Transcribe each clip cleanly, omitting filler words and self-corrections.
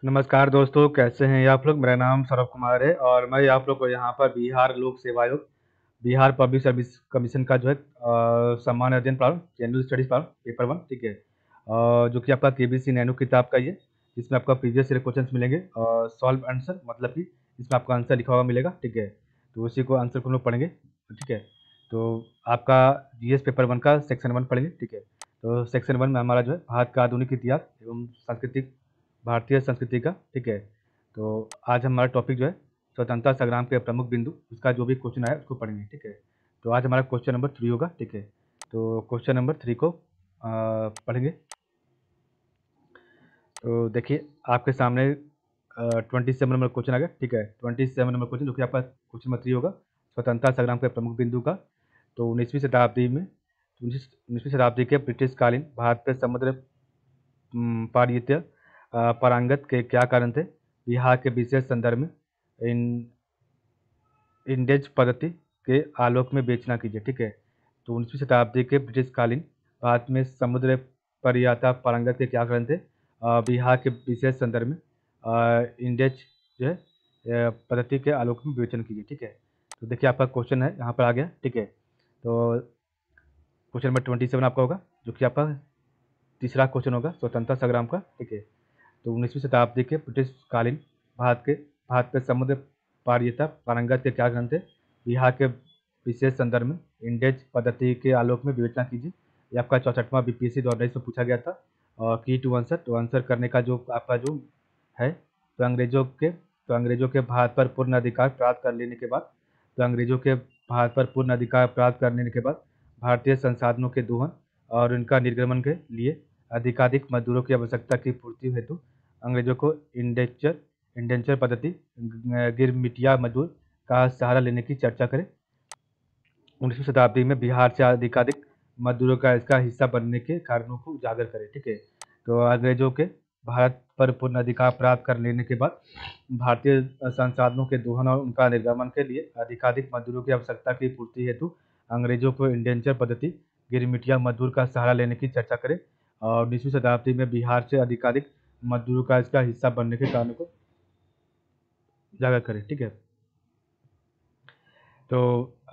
नमस्कार दोस्तों, कैसे हैं आप लोग। मेरा नाम सौरभ कुमार है और मैं आप लोग को यहाँ पर बिहार लोक सेवा आयोग, बिहार पब्लिक सर्विस कमीशन का जो है सामान्य अध्ययन प्रारंभ जनरल स्टडीज प्रारंभ पेपर वन, ठीक है। जो कि आपका केबीसी नैनो किताब का ये, जिसमें आपका प्रीवियस ईयर क्वेश्चंस मिलेंगे और सॉल्व आंसर, मतलब कि इसमें आपका आंसर लिखा हुआ मिलेगा, ठीक है। तो उसी को आंसर को हम लोग पढ़ेंगे, ठीक है। तो आपका जीएस पेपर वन का सेक्शन वन पढ़ेंगे, ठीक है। तो सेक्शन वन में हमारा जो है भारत का आधुनिक इतिहास एवं सांस्कृतिक, भारतीय संस्कृति का, ठीक है। तो आज हमारा टॉपिक जो है स्वतंत्रता संग्राम के प्रमुख बिंदु, उसका जो भी क्वेश्चन आया उसको पढ़ेंगे, ठीक है। तो आज हमारा क्वेश्चन नंबर 3 होगा, ठीक है। तो क्वेश्चन नंबर 3 को पढ़ेंगे। तो देखिए आपके सामने 27 नंबर क्वेश्चन आ गया, ठीक है। 27 नंबर क्वेश्चन जो कि आपका क्वेश्चन नंबर 3 होगा, स्वतंत्रता संग्राम के प्रमुख बिंदु का। तो 19वीं शताब्दी के ब्रिटिशकालीन भारत पे समुद्र पारगत्य पारंगत के क्या कारण थे, बिहार के विशेष संदर्भ में इन इंडेज पद्धति के आलोक में विवेचना कीजिए, ठीक है। तो 19वीं शताब्दी के ब्रिटिशकालीन भारत में समुद्र परियाता पारंगत के क्या कारण थे, बिहार के विशेष संदर्भ में इंडेज जो है पद्धति के आलोक में विवेचना कीजिए, ठीक है। तो देखिए आपका क्वेश्चन है यहाँ पर आ गया, ठीक है। तो क्वेश्चन नंबर 27 आपका होगा, जो कि आपका तीसरा क्वेश्चन होगा स्वतंत्रता संग्राम का, ठीक है। तो 19वीं शताब्दी के ब्रिटिशकालीन भारत पे समुद्र पारियता पारंगत के क्या ग्रंथ थे, बिहार के विशेष संदर्भ में इंडेज पद्धति के आलोक में विवेचना कीजिए। ये आपका 64वां बीपीएससी 2022 में पूछा गया था। और की टू आंसर, तो आंसर करने का जो आपका जो है, तो अंग्रेजों के भारत पर पूर्ण अधिकार प्राप्त कर लेने के बाद, तो अंग्रेजों के भारत पर पूर्ण अधिकार प्राप्त करने के बाद भारतीय संसाधनों के दोहन और उनका निर्गमन के लिए अधिकाधिक मजदूरों की आवश्यकता की पूर्ति हेतु अंग्रेजों को इंडेंचर पद्धति गिरमिटिया मजदूर का सहारा लेने की चर्चा करें। 19वीं शताब्दी में बिहार से अधिकाधिक मजदूरों का इसका हिस्सा बनने के कारणों को उजागर करें, ठीक है। तो अंग्रेजों के भारत पर पूर्ण अधिकार प्राप्त कर लेने के बाद भारतीय संसाधनों के दोहन और उनका निर्गमन के लिए अधिकाधिक मजदूरों की आवश्यकता की पूर्ति हेतु अंग्रेजों को इंडेंचर पद्धति गिरमिटिया मजदूर का सहारा लेने की चर्चा करें। और 19वीं शताब्दी में बिहार से अधिकाधिक मजदूरों का इसका हिस्सा बनने के कारणों को उजागर करें, ठीक है। तो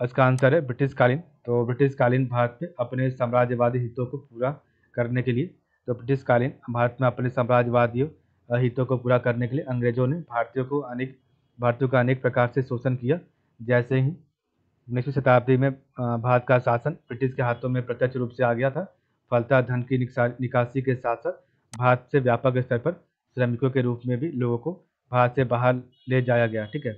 इसका आंसर है ब्रिटिशकालीन। तो ब्रिटिशकालीन भारत में अपने साम्राज्यवादी हितों को पूरा करने के लिए, तो ब्रिटिशकालीन भारत में अपने साम्राज्यवादी हितों को पूरा करने के लिए अंग्रेजों ने भारतीयों का अनेक प्रकार से शोषण किया। जैसे ही 19वीं शताब्दी में भारत का शासन ब्रिटिश के हाथों में प्रत्यक्ष रूप से आ गया था, फलतः धन की निकासी के साथ साथ भारत से व्यापक स्तर पर श्रमिकों के रूप में भी लोगों को भारत से बाहर ले जाया गया, ठीक है।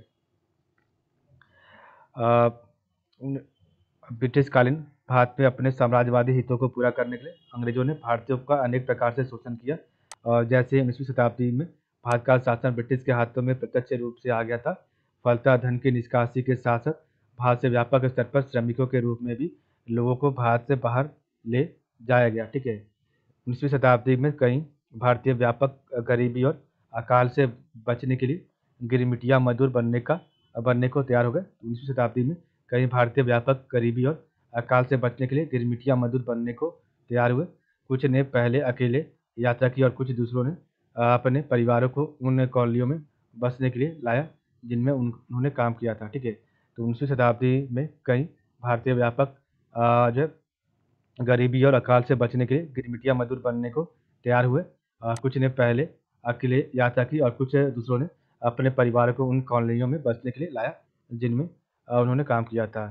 ब्रिटिशकालीन भारत में अपने साम्राज्यवादी हितों को पूरा करने के लिए अंग्रेजों ने भारतीयों का अनेक प्रकार से शोषण किया। और जैसे 19वीं शताब्दी में भारत का शासन ब्रिटिश के हाथों में प्रत्यक्ष रूप से आ गया था, फलतः धन की निकासी के साथ साथ भारत से व्यापक स्तर पर श्रमिकों के रूप में भी लोगों को भारत से बाहर ले जाया गया, ठीक है। 19वीं शताब्दी में कई भारतीय व्यापक गरीबी और अकाल से बचने के लिए गिरमिटिया मजदूर बनने को तैयार हो गए। 19वीं शताब्दी में कई भारतीय व्यापक गरीबी और अकाल से बचने के लिए गिरमिटिया मजदूर बनने को तैयार हुए। कुछ ने पहले अकेले यात्रा की और कुछ दूसरों ने अपने परिवारों को उन कॉलोनियों में बसने के लिए लाया जिनमें उन्होंने काम किया था, ठीक है। तो 19वीं शताब्दी में कई भारतीय व्यापक जो है गरीबी और अकाल से बचने के लिए गिरमिटिया मजदूर बनने को तैयार हुए। कुछ ने पहले अकेले यात्रा की और कुछ दूसरों ने अपने परिवार को उन कॉलोनियों में बसने के लिए लाया जिनमें उन्होंने काम किया था।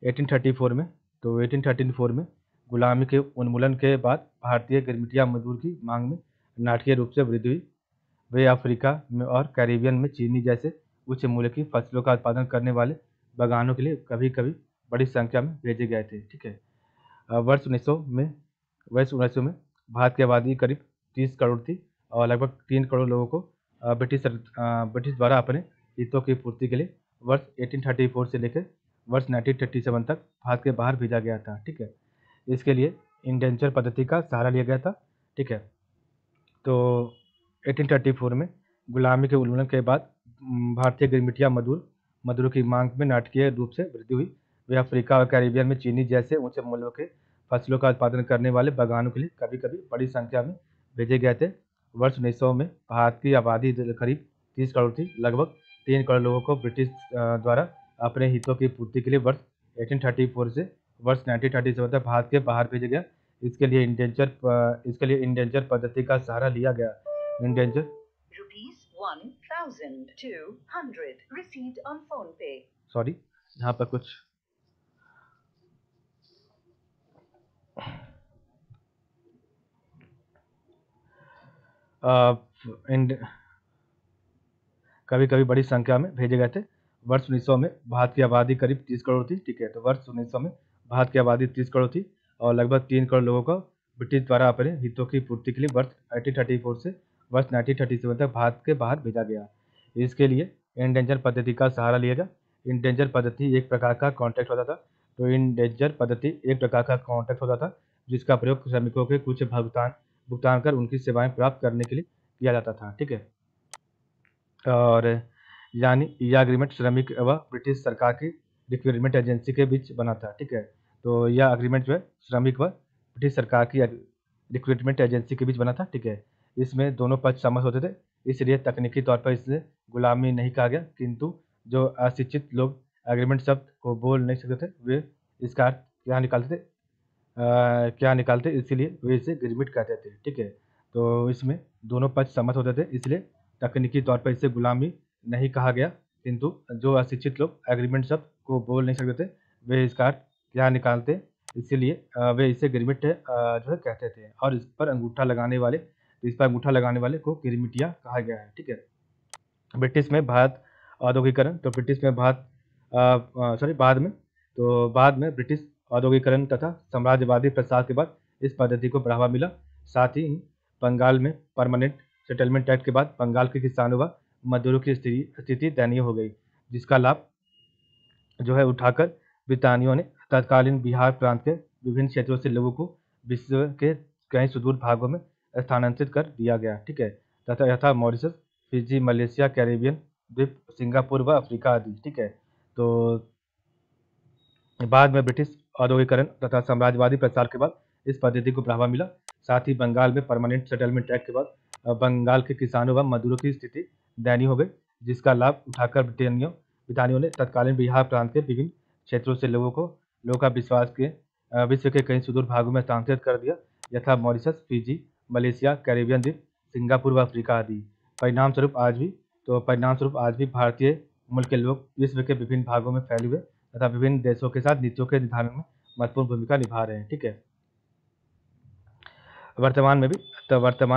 1834 में, तो 1834 में गुलामी के उन्मूलन के बाद भारतीय गिरमिटिया मजदूर की मांग में नाटकीय रूप से वृद्धि हुई। वे अफ्रीका में और कैरिबियन में चीनी जैसे उच्च मूल्य की फसलों का उत्पादन करने वाले बागानों के लिए कभी कभी बड़ी संख्या में भेजे गए थे, ठीक है। वर्ष 1900 में भारत की आबादी करीब 30 करोड़ थी और लगभग 3 करोड़ लोगों को ब्रिटिश द्वारा अपने हितों की पूर्ति के लिए वर्ष 1834 से लेकर वर्ष 1937 तक भारत के बाहर भेजा गया था, ठीक है। इसके लिए इंडेंचर पद्धति का सहारा लिया गया था, ठीक है। तो 1834 में गुलामी के उन्मूलन के बाद भारतीय गिरमिटिया मजदूरों की मांग में नाटकीय रूप से वृद्धि हुई। वे अफ्रीका और कैरिबियन में चीनी जैसे ऊंचे मूल्यों के फसलों का उत्पादन करने वाले बागानों के लिए कभी कभी बड़ी संख्या में भेजे गए थे। वर्ष 1900 में भारत की आबादी करीब 30 करोड़ थी। लगभग 3 करोड़ लोगों को ब्रिटिश द्वारा अपने हितों की पूर्ति के लिए वर्ष 1834 से वर्ष 1937 तक भारत के बाहर भेजा गया। इसके लिए इंडेंचर पद्धति का सहारा लिया गया। Indenture ₹1200 received on phone pay. Sorry, यहाँ पर कुछ कभी कभी बड़ी संख्या में भेजे गए थे। वर्ष 1900 में भारत की आबादी करीब 30 करोड़ थी। ठीक है, तो वर्ष 1900 में भारत की आबादी 30 करोड़ थी और लगभग 3 करोड़ लोगों को ब्रिटिश द्वारा अपने हितों की पूर्ति के लिए वर्ष 1834 से वर्ष 1937 तक भारत के बाहर भेजा गया। इसके लिए इंडेंचर पद्धति का सहारा लिया गया। इंडेंचर पद्धति एक प्रकार का कॉन्ट्रैक्ट होता था। तो इंडेंचर पद्धति एक प्रकार का कॉन्ट्रैक्ट होता था जिसका प्रयोग श्रमिकों के कुछ भुगतान कर उनकी सेवाएं प्राप्त करने के लिए किया जाता था। ठीक है, और यानी यह एग्रीमेंट श्रमिक व ब्रिटिश सरकार की रिक्रूटमेंट एजेंसी के बीच बना था। ठीक है, तो यह एग्रीमेंट जो है श्रमिक व ब्रिटिश सरकार की रिक्रूटमेंट एजेंसी के बीच बना था। ठीक है, इसमें दोनों पक्ष सहमत होते थे, इसलिए तकनीकी तौर पर इसे गुलामी नहीं कहा गया, किंतु जो अशिक्षित लोग एग्रीमेंट शब्द को बोल नहीं सकते थे वे इसका अर्थ क्या निकालते इसीलिए वे इसे एग्रीमेंट कहते थे। ठीक है, तो इसमें दोनों पक्ष सहमत होते थे, इसलिए तकनीकी तौर पर इसे गुलामी नहीं कहा गया, किंतु जो अशिक्षित लोग एग्रीमेंट शब्द को बोल नहीं सकते थे वे इसका अर्थ क्या निकालते इसीलिए वे इसे एग्रीमेंट जो है कहते थे। और इस पर अंगूठा लगाने वाले को गिरमिटिया कहा गया है। ठीक है, ब्रिटिश में भारत औद्योगिकरण, तो ब्रिटिश में बाद में ब्रिटिश औद्योगिकरण तथा साम्राज्यवादी प्रसार के बाद इस पद्धति को बढ़ावा मिला। साथ ही बंगाल में परमानेंट सेटलमेंट एक्ट के बाद बंगाल के किसानों व मजदूरों की स्थिति दयनीय हो गई, जिसका लाभ जो है उठाकर ब्रितानियों ने तत्कालीन बिहार प्रांत के विभिन्न क्षेत्रों से लोगों को विश्व के कई सुदूर भागों में स्थानांतरित कर दिया गया। ठीक है, तथा यथा मॉरिशस, फिजी, मलेशिया, कैरेबियन द्वीप, सिंगापुर व अफ्रीका आदि। ठीक है, तो बाद में ब्रिटिश औद्योगिकरण तथा साम्राज्यवादी प्रसार के बाद इस पद्धति को बढ़ावा मिला। साथ ही बंगाल में परमानेंट सेटलमेंट एक्ट के बाद बंगाल के किसानों व मजदूरों की स्थिति दयनीय हो गई, जिसका लाभ उठाकर ब्रितानियों ने तत्कालीन बिहार प्रांत के विभिन्न क्षेत्रों से लोगों का विश्व के कई सुदूर भागों में स्थानांतरित कर दिया, यथा मॉरिशस, फिजी, मलेशिया, कैरेबियन द्वीप, सिंगापुर व अफ्रीका आदि। परिणाम स्वरूप आज भी भारतीय मूल के लोग विश्व के विभिन्न भागों में फैले हुए तथा विभिन्न देशों के साथ नीतियों के निर्धारण में महत्वपूर्ण भूमिका निभा रहे हैं। ठीक है, वर्तमान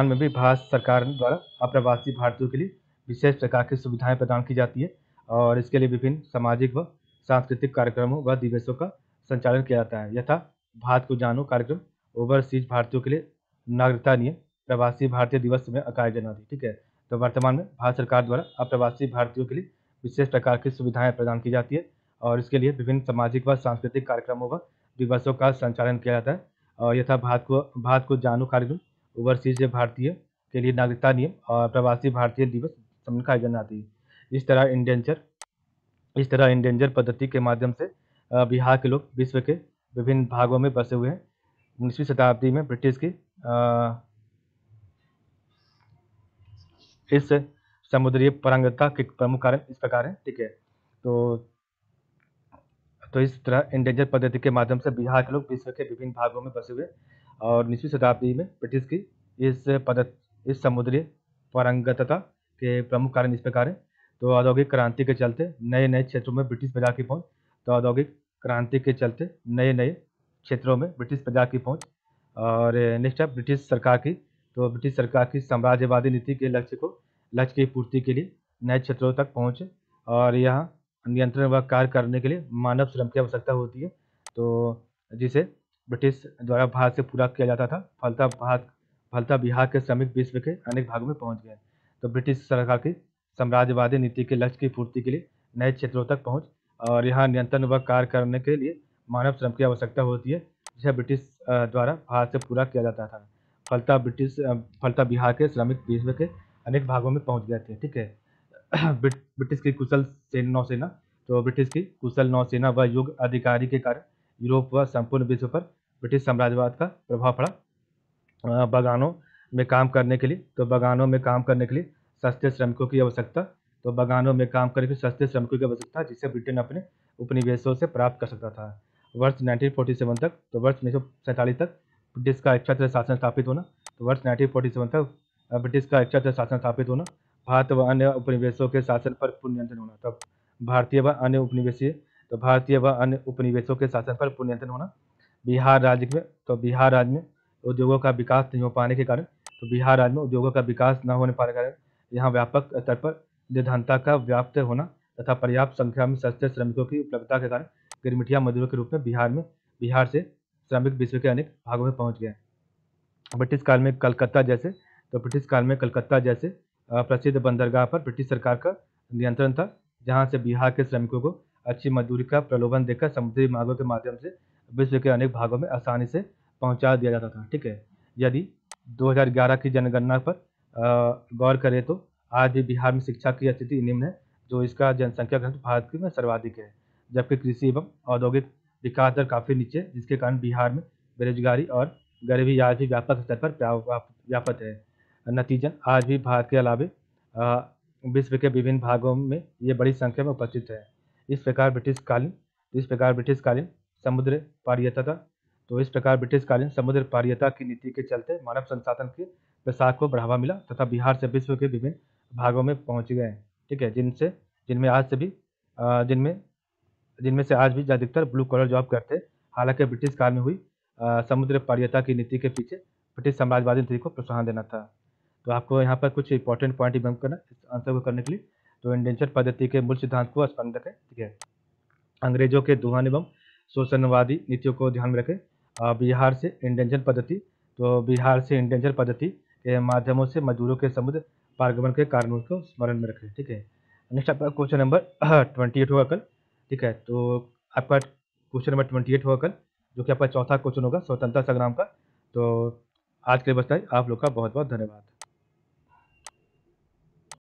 में भी भारत सरकार द्वारा अप्रवासी भारतीयों के लिए विशेष प्रकार की सुविधाएं प्रदान की जाती है और इसके लिए विभिन्न सामाजिक व सांस्कृतिक कार्यक्रमों व दिवसों का संचालन किया जाता है, यथा भारत को जानो कार्यक्रम, ओवरसीज भारतीयों के लिए नागरिकता नियम, प्रवासी भारतीय दिवस में आयोजन आदि। ठीक है, तो वर्तमान में भारत सरकार द्वारा अप्रवासी भारतीयों के लिए विशेष प्रकार की सुविधाएं प्रदान की जाती है और इसके लिए विभिन्न सामाजिक व सांस्कृतिक कार्यक्रमों व दिवसों का संचालन किया जाता है और यथा भारत को जानो कार्यक्रम, ओवरसीज भारतीय के लिए नागरिकता नियम और प्रवासी भारतीय दिवस सम्मेलन का आयोजन आदि। इस तरह इंडेंजर पद्धति के माध्यम से बिहार के लोग विश्व के विभिन्न भागों में बसे हुए हैं। 19वीं शताब्दी में ब्रिटिश की इस समुद्रीय पारंगतता के प्रमुख कारण इस प्रकार हैं। ठीक है, तो इस तरह इंडेंजर पद्धति के माध्यम से बिहार के लोग विश्व के विभिन्न भागों में बसे हुए और 19वीं शताब्दी में ब्रिटिश की इस समुद्री पारंगतता के प्रमुख कारण इस प्रकार है। तो औद्योगिक क्रांति के चलते नए नए क्षेत्रों में ब्रिटिश प्रजा की पहुंच, और नेक्स्ट है ब्रिटिश सरकार की साम्राज्यवादी नीति के लक्ष्य की पूर्ति के लिए नए क्षेत्रों तक पहुंच और यहाँ नियंत्रण व कार्य करने के लिए मानव श्रम की आवश्यकता होती है, तो जिसे ब्रिटिश द्वारा भारत से पूरा किया जाता था। फलतः बिहार के श्रमिक विश्व के अनेक भागों में पहुंच गए। तो ब्रिटिश सरकार की साम्राज्यवादी नीति के लक्ष्य की पूर्ति के लिए नए क्षेत्रों तक पहुंच और यहाँ नियंत्रण व कार्य करने के लिए मानव श्रम की आवश्यकता होती है, जिसे ब्रिटिश द्वारा भारत से पूरा किया जाता था। फलतः बिहार के श्रमिक विश्व के अनेक भागों में पहुंच गए थे। ठीक है, ब्रिटिश की कुशल नौसेना, तो ब्रिटिश की कुशल नौसेना व युग अधिकारी के कारण यूरोप व संपूर्ण विश्व पर ब्रिटिश साम्राज्यवाद का प्रभाव पड़ा। में काम करने के लिए, तो बगानों में काम करने के लिए सस्ते श्रमिकों की आवश्यकता, तो बगानों में काम करने के लिए सस्ते श्रमिकों की आवश्यकता जिसे ब्रिटेन अपने उपनिवेशों से प्राप्त कर सकता था। वर्ष 1947 तक, तो वर्ष 1947 तक ब्रिटिश का एक छत्र शासन स्थापित होना, तो वर्ष 1947 तक ब्रिटिश का एक छत्र शासन स्थापित होना, भारत व अन्य उपनिवेशों के शासन पर पूर्ण नियंत्रण होना, तब भारतीय व अन्य उपनिवेशीय, तो भारतीय व अन्य उपनिवेशों के शासन पर पूर्ण नियंत्रण होना। बिहार राज्य में, तो बिहार राज्य में उद्योगों का विकास नहीं हो पाने के कारण, तो बिहार राज्य में उद्योगों का विकास न होने पाने के कारण यहाँ व्यापक स्तर पर निर्धनता का व्याप्त होना तथा पर्याप्त संख्या में सस्ते श्रमिकों की उपलब्धता के कारण गिरमिटिया मजदूरों के रूप में बिहार से श्रमिक विश्व के अनेक भागों में पहुंच गए। ब्रिटिश काल में कलकत्ता जैसे, तो ब्रिटिश काल में कलकत्ता जैसे प्रसिद्ध बंदरगाह पर ब्रिटिश सरकार का नियंत्रण था, जहां से बिहार के श्रमिकों को अच्छी मजदूरी का प्रलोभन देकर समुद्री मार्गों के माध्यम से विश्व के अनेक भागों में आसानी से पहुंचा दिया जाता था। ठीक है, यदि 2011 की जनगणना पर गौर करें तो आज भी बिहार में शिक्षा की स्थिति निम्न है, जो इसका जनसंख्या घनत्व भारत में सर्वाधिक है, जबकि कृषि एवं औद्योगिक विकास दर काफ़ी नीचे है, जिसके कारण बिहार में बेरोजगारी और गरीबी आज भी व्यापक स्तर पर व्यापक है। नतीजन आज भी भारत के अलावे विश्व के विभिन्न भागों में ये बड़ी संख्या में उपस्थित है। इस प्रकार ब्रिटिशकालीन समुद्र पारियता की नीति के चलते मानव संसाधन के प्रसार को बढ़ावा मिला तथा बिहार से विश्व के विभिन्न भागों में पहुंच गए। ठीक है, जिनमें आज से भी जिनमें जिनमें से आज भी अधिकतर ब्लू कॉलर जॉब करते हैं। हालांकि ब्रिटिश काल में हुई समुद्र पारियता की नीति के पीछे ब्रिटिश साम्राज्यवादी नीति को प्रोत्साहन देना था। तो आपको यहाँ पर कुछ इंपॉर्टेंट पॉइंट रिमेम्बर करना इस आंसर को करने के लिए। तो इंडेंचर पद्धति के मूल सिद्धांत को स्मरण रखें। ठीक है, अंग्रेजों के दोहन एवं शोषणवादी नीतियों को ध्यान में रखें। बिहार से इंडेंचर पद्धति के माध्यमों से मजदूरों के समुद्र पारगमन के कारणों को स्मरण में रखें। ठीक है, नेक्स्ट आपका क्वेश्चन नंबर 28 होगा कल। ठीक है, तो आपका क्वेश्चन नंबर 28 होगा कल, जो कि आपका चौथा क्वेश्चन होगा स्वतंत्रता संग्राम का। तो आज के लिए बस इतना ही। आप लोग का बहुत बहुत धन्यवाद।